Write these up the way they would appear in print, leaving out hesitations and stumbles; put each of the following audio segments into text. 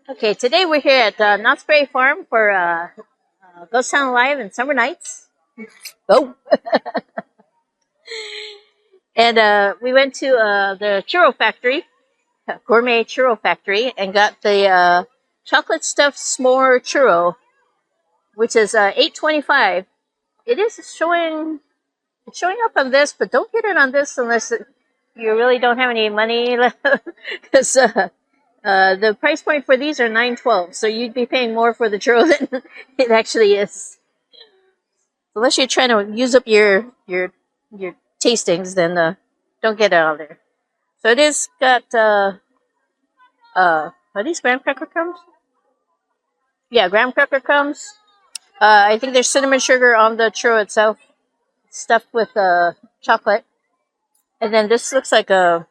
Okay, today we're here at Knott's Farm for Ghost Town Live and Summer Nights. Oh! And we went to the Churro Factory, Gourmet Churro Factory, and got the chocolate stuffed s'more churro, which is $8.25. It is showing up on this, but don't get it on this unless you really don't have any money left, because the price point for these are $9.12, so you'd be paying more for the churro than it actually is. Unless you're trying to use up your tastings, then don't get it on there. So it is got are these graham cracker crumbs? Yeah, graham cracker crumbs. I think there's cinnamon sugar on the churro itself, stuffed with chocolate. And then this looks like a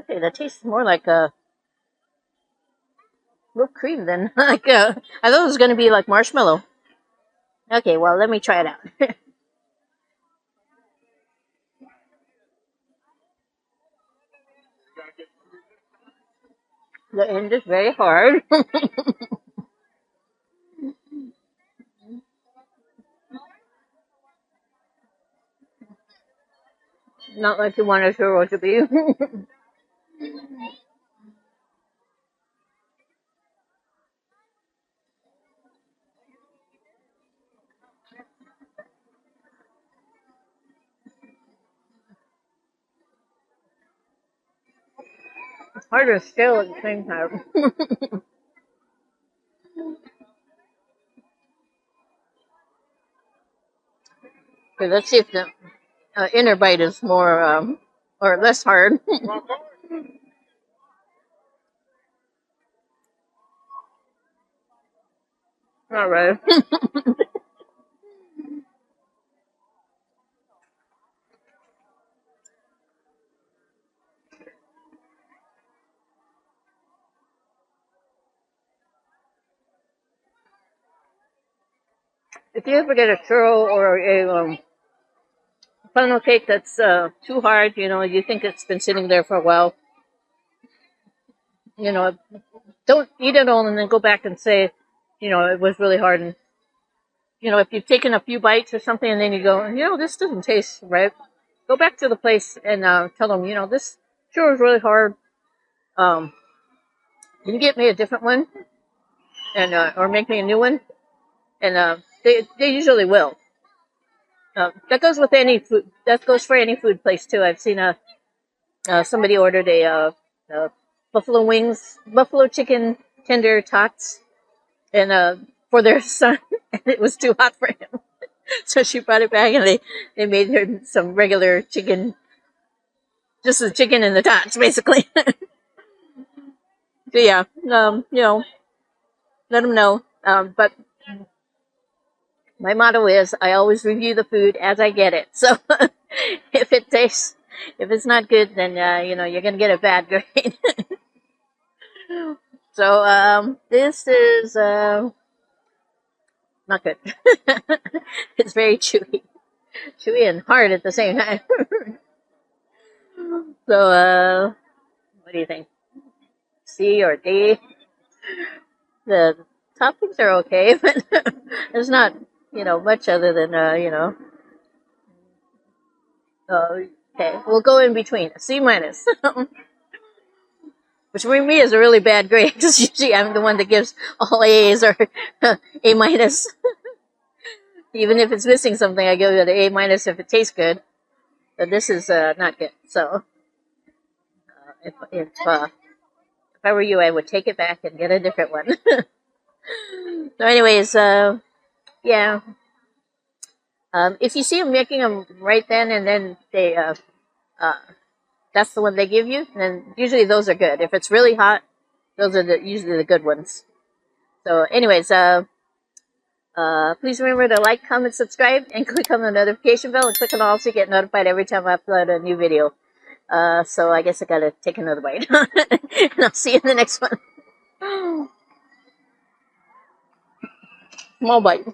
that tastes more like a whipped cream than like I thought it was going to be like marshmallow. Okay, well, let me try it out. The end is very hard. Not like you want a churro to be. It's hard to scale at the same time. Okay, let's see if the inner bite is more or less hard. All right. If you ever get a churro or a funnel cake that's too hard, you think it's been sitting there for a while, don't eat it all and then go back and say, it was really hard. And, if you've taken a few bites or something and then you go, this doesn't taste right, go back to the place and tell them, this churro is really hard. Can you get me a different one? And or make me a new one? And they usually will. That goes with any food. That goes for any food place too. I've seen somebody ordered a buffalo chicken tender tots, and for their son, and it was too hot for him. So she brought it back, and they made her some regular chicken, just the chicken and the tots, basically. So yeah, let them know. But my motto is I always review the food as I get it. So if it's not good, then you're gonna get a bad grade. So this is not good. It's very chewy and hard at the same time. So what do you think? C or D? The toppings are okay, but there's not much other than okay, we'll go in between. C minus. Which for me is a really bad grade, because usually I'm the one that gives all A's or A minus. Even if it's missing something, I give it an A minus if it tastes good. But this is not good. So if I were you, I would take it back and get a different one. So anyways, yeah. If you see them making them right then and then they that's the one they give you, then usually those are good. If it's really hot, those are usually the good ones. So anyways, please remember to like, comment, subscribe, and click on the notification bell, and click on all so you get notified every time I upload a new video. So I guess I gotta take another bite. And I'll see you in the next one. Small bite.